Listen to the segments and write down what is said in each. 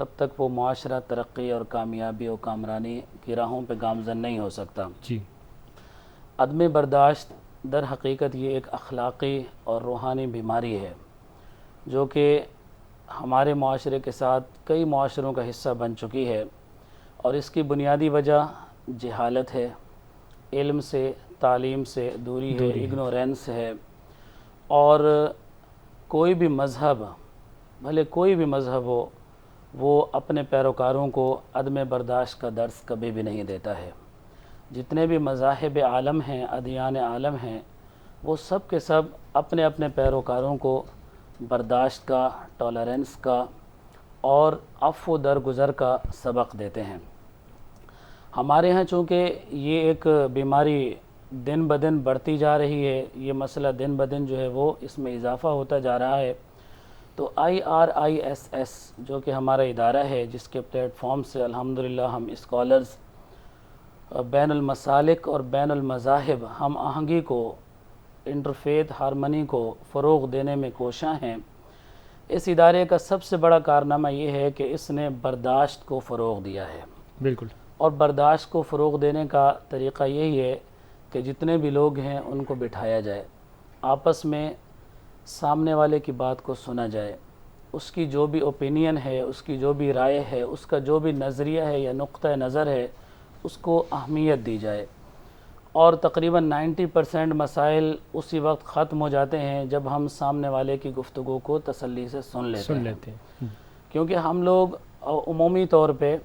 تب تک وہ معاشرہ ترقی اور کامیابی اور کامرانی کی راہوں پہ گامزن نہیں ہو سکتا۔ جی، عدم برداشت در حقیقت یہ ایک اخلاقی اور روحانی بیماری ہے جو کہ ہمارے معاشرے کے ساتھ کئی معاشروں کا حصہ بن چکی ہے، اور اس کی بنیادی وجہ جہالت ہے، علم سے تعلیم سے دوری ہے، اگنورینس ہے، اور کوئی بھی مذہب، بھلے کوئی بھی مذہب ہو، وہ اپنے پیروکاروں کو عدم برداشت کا درس کبھی بھی نہیں دیتا ہے۔ جتنے بھی مذاہب عالم ہیں، ادیان عالم ہیں، وہ سب کے سب اپنے اپنے پیروکاروں کو برداشت کا، ٹالرنس کا اور عفو درگزر کا سبق دیتے ہیں۔ ہمارے ہاں چونکہ یہ ایک بیماری دن بدن بڑھتی جا رہی ہے، یہ مسئلہ دن بدن جو ہے وہ اس میں اضافہ ہوتا جا رہا ہے، تو IRISS جو کہ ہمارا ادارہ ہے، جس کے پلیٹ فارم سے الحمدللہ ہم اسکالرز بین المسالک اور بین المذاہب ہم آہنگی کو، انٹرفیتھ ہارمنی کو فروغ دینے میں کوشاں ہیں۔ اس ادارے کا سب سے بڑا کارنامہ یہ ہے کہ اس نے برداشت کو فروغ دیا ہے، بالکل، اور برداشت کو فروغ دینے کا طریقہ یہی ہے کہ جتنے بھی لوگ ہیں ان کو بٹھایا جائے، آپس میں سامنے والے کی بات کو سنا جائے، اس کی جو بھی اوپینین ہے، اس کی جو بھی رائے ہے، اس کا جو بھی نظریہ ہے یا نقطہ نظر ہے، اس کو اہمیت دی جائے، اور تقریباً 90% مسائل اسی وقت ختم ہو جاتے ہیں جب ہم سامنے والے کی گفتگو کو تسلی سے سن لیتے ہیں، کیونکہ ہم لوگ عمومی طور پہ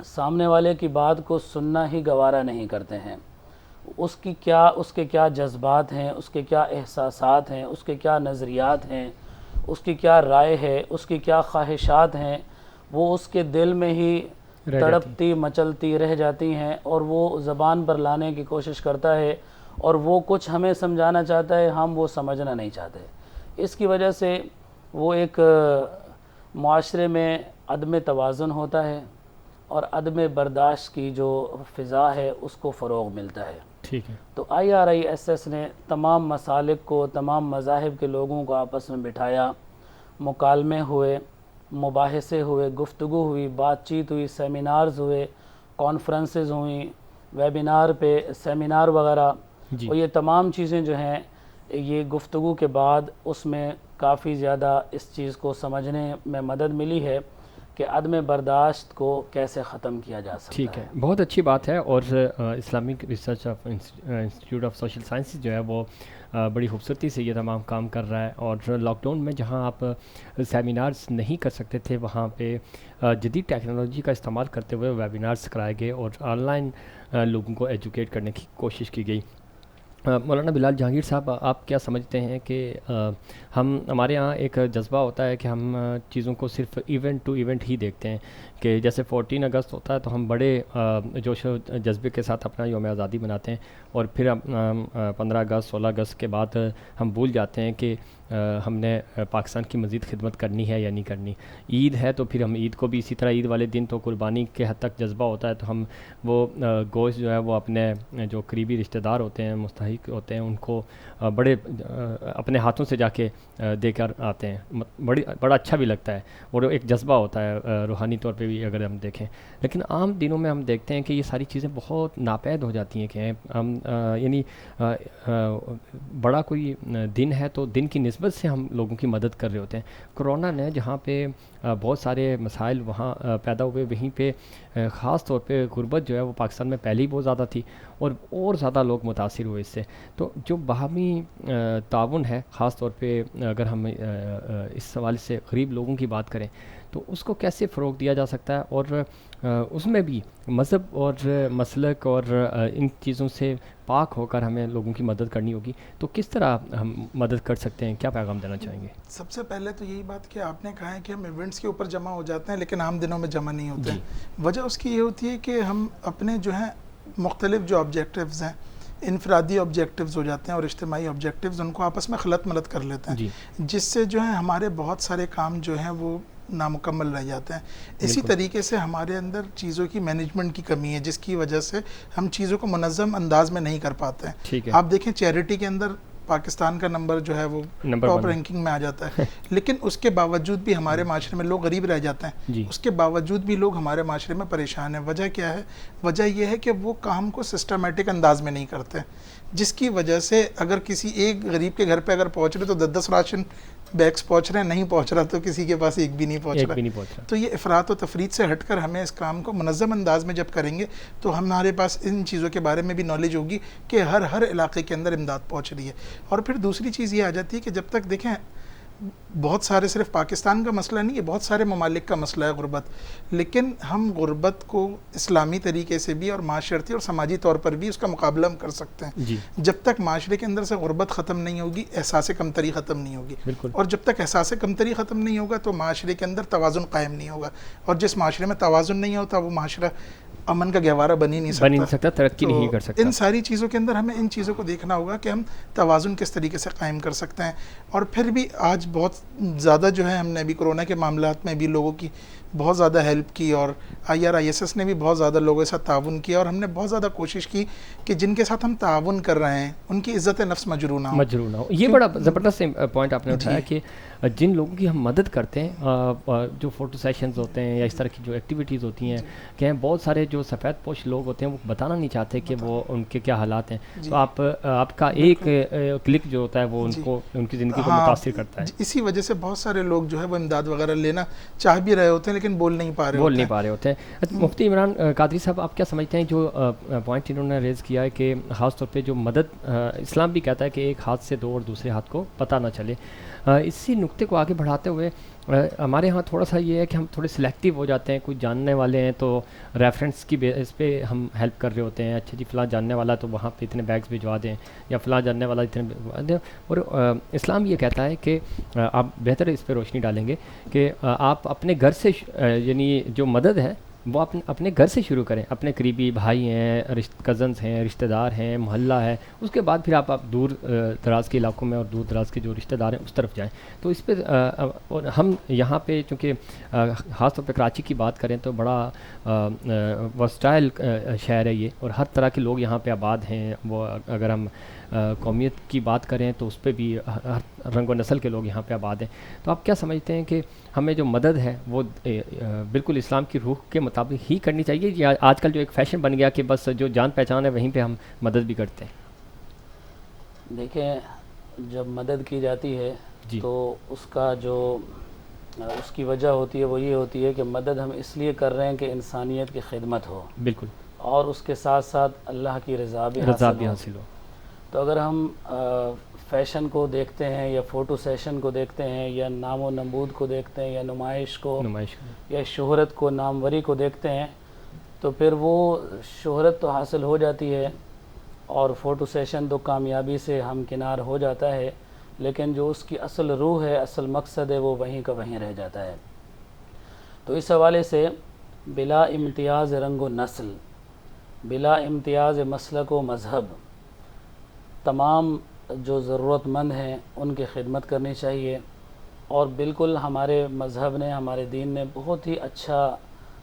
سامنے والے کی بات کو سننا ہی گوارا نہیں کرتے ہیں، اس کے کیا جذبات ہیں، اس کے کیا احساسات ہیں، اس کے کیا نظریات ہیں، اس کی کیا رائے ہے، اس کی کیا خواہشات ہیں، وہ اس کے دل میں ہی تڑپتی مچلتی رہ جاتی ہیں، اور وہ زبان پر لانے کی کوشش کرتا ہے، اور وہ کچھ ہمیں سمجھانا چاہتا ہے، ہم وہ سمجھنا نہیں چاہتے۔ اس کی وجہ سے وہ ایک معاشرے میں عدم توازن ہوتا ہے، اور عدم برداشت کی جو فضا ہے اس کو فروغ ملتا ہے۔ ٹھیک ہے، تو IRISS نے تمام مسالک کو، تمام مذاہب کے لوگوں کو آپس میں بٹھایا، مکالمے ہوئے، مباحثے ہوئے، گفتگو ہوئی، بات چیت ہوئی، سیمینارز ہوئے، کانفرنسز ہوئیں، ویبینار پہ سیمینار وغیرہ، جی، اور یہ تمام چیزیں جو ہیں یہ گفتگو کے بعد اس میں کافی زیادہ اس چیز کو سمجھنے میں مدد ملی ہے کہ عدم برداشت کو کیسے ختم کیا جا سکتا ہے۔ ٹھیک ہے، بہت اچھی بات ہے، اور Islamic research of institute of social sciences جو ہے وہ بڑی خوبصورتی سے یہ تمام کام کر رہا ہے، اور لاک ڈاؤن میں جہاں آپ سیمینارز نہیں کر سکتے تھے وہاں پہ جدید ٹیکنالوجی کا استعمال کرتے ہوئے ویبینارز کرائے گئے، اور آن لائن لوگوں کو ایجوکیٹ کرنے کی کوشش کی گئی۔ مولانا بلال جہانگیر صاحب، آپ کیا سمجھتے ہیں کہ ہمارے ہاں ایک جذبہ ہوتا ہے کہ ہم چیزوں کو صرف ایونٹ ٹو ایونٹ ہی دیکھتے ہیں، کہ جیسے 14 اگست ہوتا ہے تو ہم بڑے جوش و جذبے کے ساتھ اپنا یوم آزادی مناتے ہیں، اور پھر 15 اگست 16 اگست کے بعد ہم بھول جاتے ہیں کہ ہم نے پاکستان کی مزید خدمت کرنی ہے یا نہیں کرنی۔ عید ہے تو پھر ہم عید کو بھی اسی طرح، عید والے دن تو قربانی کے حد تک جذبہ ہوتا ہے، تو ہم وہ گوشت جو ہے وہ اپنے جو قریبی رشتہ دار ہوتے ہیں، مستحق ہوتے ہیں، ان کو بڑے اپنے ہاتھوں سے جا کے دے کر آتے ہیں، بڑا اچھا بھی لگتا ہے، اور ایک جذبہ ہوتا ہے روحانی طور پہ بھی اگر ہم دیکھیں۔ لیکن عام دنوں میں ہم دیکھتے ہیں کہ یہ ساری چیزیں بہت ناپید ہو جاتی ہیں، کہ ہم یعنی بڑا کوئی دن ہے تو دن کی نسبت سے ہم لوگوں کی مدد کر رہے ہوتے ہیں۔ کرونا نے جہاں پہ بہت سارے مسائل وہاں پیدا ہوئے، وہیں پہ خاص طور پہ غربت جو ہے وہ پاکستان میں پہلے ہی بہت زیادہ تھی، اور زیادہ لوگ متاثر ہوئے اس سے۔ تو جو باہمی تعاون ہے، خاص طور پہ اگر ہم اس حوالے سے غریب لوگوں کی بات کریں تو اس کو کیسے فروغ دیا جا سکتا ہے، اور اس میں بھی مذہب اور مسلک اور ان چیزوں سے پاک ہو کر ہمیں لوگوں کی مدد کرنی ہوگی، تو کس طرح ہم مدد کر سکتے ہیں؟ کیا پیغام دینا چاہیں گے؟ سب سے پہلے تو یہی بات کہ آپ نے کہا ہے کہ ہم ایونٹس کے اوپر جمع ہو جاتے ہیں لیکن عام دنوں میں جمع نہیں ہوتے ہیں۔ وجہ اس کی یہ ہوتی ہے کہ ہم اپنے جو ہیں مختلف جو آبجیکٹیوز ہیں، انفرادی آبجیکٹیوز ہو جاتے ہیں اور اجتماعی آبجیکٹیوز، ان کو آپس میں خلط ملط کر لیتے ہیں، جس سے جو ہے ہمارے بہت سارے کام جو ہیں وہ نامکمل رہ جاتے ہیں۔ اسی طریقے سے ہمارے اندر چیزوں کی مینجمنٹ کی کمی ہے، جس کی وجہ سے ہم چیزوں کو منظم انداز میں نہیں کر پاتے ہیں۔ آپ دیکھیں چیریٹی کے اندر پاکستان کا نمبر جو ہے وہ نمبر ٹاپ 1 رینکنگ میں آ جاتا ہے، لیکن اس کے باوجود بھی ہمارے معاشرے میں لوگ غریب رہ جاتے ہیں، جی اس کے باوجود بھی لوگ ہمارے معاشرے میں پریشان ہیں۔ وجہ کیا ہے؟ وجہ یہ ہے کہ وہ کام کو سسٹمیٹک انداز میں نہیں کرتے، جس کی وجہ سے اگر کسی ایک غریب کے گھر پہ اگر پہنچ رہے تو 10 راشن بیگس پہنچ رہے ہیں، نہیں پہنچ رہا تو کسی کے پاس ایک بھی نہیں پہنچ ایک بھی رہا۔ نہیں پہنچ رہا۔ تو یہ افراط و تفریط سے ہٹ کر ہمیں اس کام کو منظم انداز میں جب کریں گے تو ہمارے پاس ان چیزوں کے بارے میں بھی نالج ہوگی کہ ہر علاقے کے اندر امداد پہنچ رہی ہے۔ اور پھر دوسری چیز یہ آ جاتی ہے کہ جب تک دیکھیں بہت سارے صرف پاکستان کا مسئلہ نہیں ہے، بہت سارے ممالک کا مسئلہ ہے غربت، لیکن ہم غربت کو اسلامی طریقے سے بھی اور معاشرتی اور سماجی طور پر بھی اس کا مقابلہ ہم کر سکتے ہیں۔ جی جب تک معاشرے کے اندر سے غربت ختم نہیں ہوگی، احساس کمتری ختم نہیں ہوگی، بالکل اور جب تک احساس کمتری ختم نہیں ہوگا تو معاشرے کے اندر توازن قائم نہیں ہوگا، اور جس معاشرے میں توازن نہیں ہوتا وہ معاشرہ امن کا گہوارہ بن ہی نہیں سکتا، ترقی نہیں کر سکتا۔ ان ساری چیزوں کے اندر ہمیں ان چیزوں کو دیکھنا ہوگا کہ ہم توازن کس طریقے سے قائم کر سکتے ہیں۔ اور پھر بھی آج بہت زیادہ جو ہے ہم نے ابھی کرونا کے معاملات میں بھی لوگوں کی بہت زیادہ ہیلپ کی، اور IRISS نے بھی بہت زیادہ لوگوں کے ساتھ تعاون کیا، اور ہم نے بہت زیادہ کوشش کی کہ جن کے ساتھ ہم تعاون کر رہے ہیں ان کی عزت نفس مجروح نہ ہو۔ یہ بڑا زبردست پوائنٹ آپ نے اٹھایا کہ جن لوگوں کی ہم مدد کرتے ہیں، جو فوٹو سیشنز ہوتے ہیں یا اس طرح کی جو ایکٹیویٹیز ہوتی ہیں کہ بہت سارے جو سفید پوش لوگ ہوتے ہیں وہ بتانا نہیں چاہتے کہ وہ ان کے کیا حالات ہیں، تو آپ کا ایک کلک جو ہوتا ہے وہ ان کو ان کی زندگی کو متاثر کرتا ہے۔ اسی وجہ سے بہت سارے لوگ جو ہے وہ امداد وغیرہ لینا چاہ بھی رہے ہوتے ہیں لیکن بول نہیں پا رہے ہوتے ہیں۔ مفتی عمران قادری صاحب، آپ کیا سمجھتے ہیں جو پوائنٹ انہوں نے ریز کیا ہے کہ خاص طور پہ جو مدد، اسلام بھی کہتا ہے کہ ایک ہاتھ سے دو اور دوسرے ہاتھ کو پتہ نہ چلے، اسی نقطے کو آگے بڑھاتے ہوئے ہمارے ہاں تھوڑا سا یہ ہے کہ ہم تھوڑے سلیکٹیو ہو جاتے ہیں، کوئی جاننے والے ہیں تو ریفرنس کی بیس پہ ہم ہیلپ کر رہے ہوتے ہیں، اچھا جی فلاں جاننے والا تو وہاں پہ اتنے بیگز بھجوا دیں، یا فلاں جاننے والا اتنے بھجوا دیں، اور اسلام یہ کہتا ہے کہ آپ بہتر اس پہ روشنی ڈالیں گے کہ آپ اپنے گھر سے، یعنی جو مدد ہے وہ اپنے گھر سے شروع کریں، اپنے قریبی بھائی ہیں، کزنز ہیں، رشتہ دار ہیں، محلہ ہے، اس کے بعد پھر آپ دور دراز کے علاقوں میں اور دور دراز کے جو رشتہ دار ہیں اس طرف جائیں۔ تو اس پہ ہم یہاں پہ چونکہ خاص طور پہ کراچی کی بات کریں تو بڑا ورسٹائل شہر ہے یہ، اور ہر طرح کے لوگ یہاں پہ آباد ہیں، وہ اگر ہم قومیت کی بات کریں تو اس پہ بھی ہر رنگ و نسل کے لوگ یہاں پہ آباد ہیں۔ تو آپ کیا سمجھتے ہیں کہ ہمیں جو مدد ہے وہ بالکل اسلام کی روح کے مطابق ہی کرنی چاہیے، یا آج کل جو ایک فیشن بن گیا کہ بس جو جان پہچان ہے وہیں پہ ہم مدد بھی کرتے ہیں؟ دیکھیں، جب مدد کی جاتی ہے تو اس کا جو اس کی وجہ ہوتی ہے وہ یہ ہوتی ہے کہ مدد ہم اس لیے کر رہے ہیں کہ انسانیت کی خدمت ہو، بالکل، اور اس کے ساتھ ساتھ اللہ کی رضا بھی حاصل ہو۔ تو اگر ہم فیشن کو دیکھتے ہیں یا فوٹو سیشن کو دیکھتے ہیں یا نام و نمود کو دیکھتے ہیں یا نمائش کو یا شہرت کو، ناموری کو دیکھتے ہیں، تو پھر وہ شہرت تو حاصل ہو جاتی ہے اور فوٹو سیشن تو کامیابی سے ہمکنار ہو جاتا ہے، لیکن جو اس کی اصل روح ہے، اصل مقصد ہے، وہ وہیں کا وہیں رہ جاتا ہے۔ تو اس حوالے سے بلا امتیاز رنگ و نسل، بلا امتیاز مسلک و مذہب، تمام جو ضرورت مند ہیں ان کی خدمت کرنی چاہیے۔ اور بالکل ہمارے مذہب نے، ہمارے دین نے بہت ہی اچھا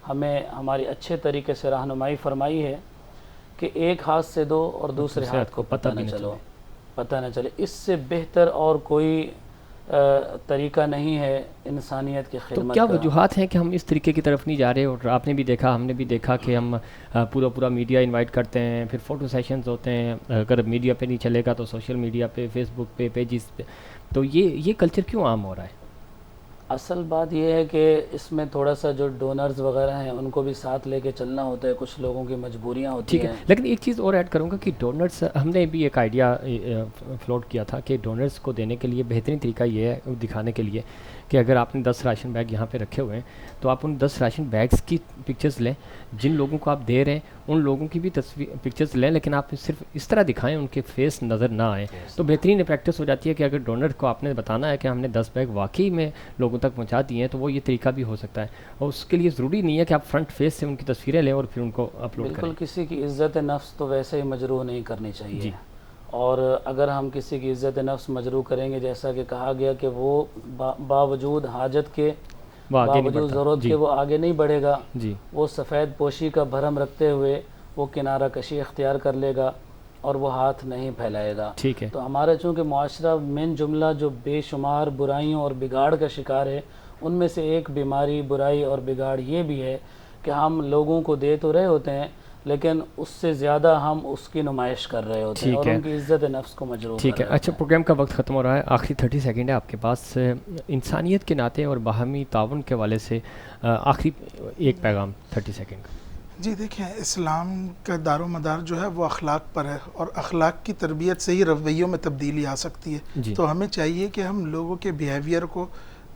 ہمیں ہماری اچھے طریقے سے رہنمائی فرمائی ہے کہ ایک ہاتھ سے دو اور دوسرے ہاتھ کو پتہ نہ چلے۔ اس سے بہتر اور کوئی طریقہ نہیں ہے انسانیت کی خدمت کا۔ تو کیا وجوہات ہیں کہ ہم اس طریقے کی طرف نہیں جا رہے؟ اور آپ نے بھی دیکھا، ہم نے بھی دیکھا کہ ہم پورا میڈیا انوائٹ کرتے ہیں، پھر فوٹو سیشنز ہوتے ہیں، اگر میڈیا پہ نہیں چلے گا تو سوشل میڈیا پہ، فیس بک پہ، پیجز پہ، تو یہ کلچر کیوں عام ہو رہا ہے؟ اصل بات یہ ہے کہ اس میں تھوڑا سا جو ڈونرز وغیرہ ہیں ان کو بھی ساتھ لے کے چلنا ہوتا ہے، کچھ لوگوں کی مجبوریاں ہوتی ہیں۔ لیکن ایک چیز اور ایڈ کروں گا کہ ڈونرز، ہم نے بھی ایک آئیڈیا فلوٹ کیا تھا کہ ڈونرز کو دینے کے لیے بہترین طریقہ یہ ہے دکھانے کے لیے کہ اگر آپ نے 10 راشن بیگ یہاں پہ رکھے ہوئے ہیں تو آپ ان 10 راشن بیگز کی پکچرز لیں، جن لوگوں کو آپ دے رہے ہیں ان لوگوں کی بھی پکچرز لیں، لیکن آپ صرف اس طرح دکھائیں ان کے فیس نظر نہ آئیں، تو بہترین پریکٹس ہو جاتی ہے کہ اگر ڈونر کو آپ نے بتانا ہے کہ ہم نے 10 بیگ واقعی میں لوگوں تک پہنچا دیے ہیں تو وہ یہ طریقہ بھی ہو سکتا ہے، اور اس کے لیے ضروری نہیں ہے کہ آپ فرنٹ فیس سے ان کی تصویریں لیں اور پھر ان کو اپلوڈ کریں۔ بالکل، کسی کی عزت نفس تو ویسے ہی مجروح نہیں کرنی چاہیے، اور اگر ہم کسی کی عزت نفس مجروح کریں گے، جیسا کہ کہا گیا کہ وہ باوجود حاجت کے، باوجود ضرورت کے وہ آگے نہیں بڑھے گا، وہ سفید پوشی کا بھرم رکھتے ہوئے وہ کنارہ کشی اختیار کر لے گا، اور وہ ہاتھ نہیں پھیلائے گا. ٹھیک ہے. تو ہمارا چونکہ معاشرہ من جملہ جو بے شمار برائیوں اور بگاڑ کا شکار ہے، ان میں سے ایک بیماری، برائی اور بگاڑ یہ بھی ہے کہ ہم لوگوں کو دے تو رہے ہوتے ہیں لیکن اس سے زیادہ ہم اس کی نمائش کر رہے ہوتے ہیں اور ان کی عزت نفس کو مجروح کر رہے ٹھیک ہے. ہوتے اچھا، پروگرام کا وقت ختم ہو رہا ہے، آخری 30 سیکنڈ ہے آپ کے پاس. انسانیت کے ناطے اور باہمی تعاون کے حوالے سے آخری ایک پیغام 30 سیکنڈ کا. جی دیکھیں، اسلام کا دار و مدار جو ہے وہ اخلاق پر ہے، اور اخلاق کی تربیت سے ہی رویوں میں تبدیلی آ سکتی ہے. جی. تو ہمیں چاہیے کہ ہم لوگوں کے بیہیویئر کو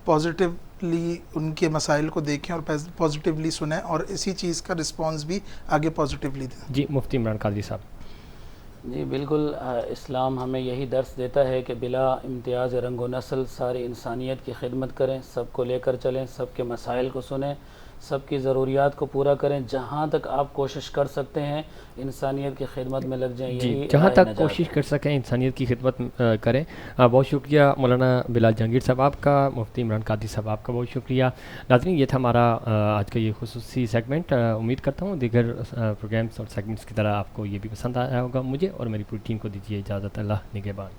پازیٹیولی، ان کے مسائل کو دیکھیں اور پازیٹیولی سنیں، اور اسی چیز کا رسپانس بھی آگے پازیٹیولی دیں. جی، مفتی عمران قادری صاحب. جی بالکل، اسلام ہمیں یہی درس دیتا ہے کہ بلا امتیاز رنگ و نسل ساری انسانیت کی خدمت کریں، سب کو لے کر چلیں، سب کے مسائل کو سنیں، سب کی ضروریات کو پورا کریں. جہاں تک آپ کوشش کر سکتے ہیں انسانیت کی خدمت میں لگ جائیں. جی، یہی جہاں راہ تک نجات کوشش ہے. کر سکیں انسانیت کی خدمت کریں. بہت شکریہ مولانا بلال جہانگیر صاحب آپ کا، مفتی عمران قادری صاحب آپ کا بہت شکریہ. ناظرین، یہ تھا ہمارا آج کا یہ خصوصی سیگمنٹ. امید کرتا ہوں دیگر پروگرامز اور سیگمنٹس کی طرح آپ کو یہ بھی پسند آیا ہوگا. مجھے اور میری پوری ٹیم کو دیجیے اجازت. اللہ نگہبان.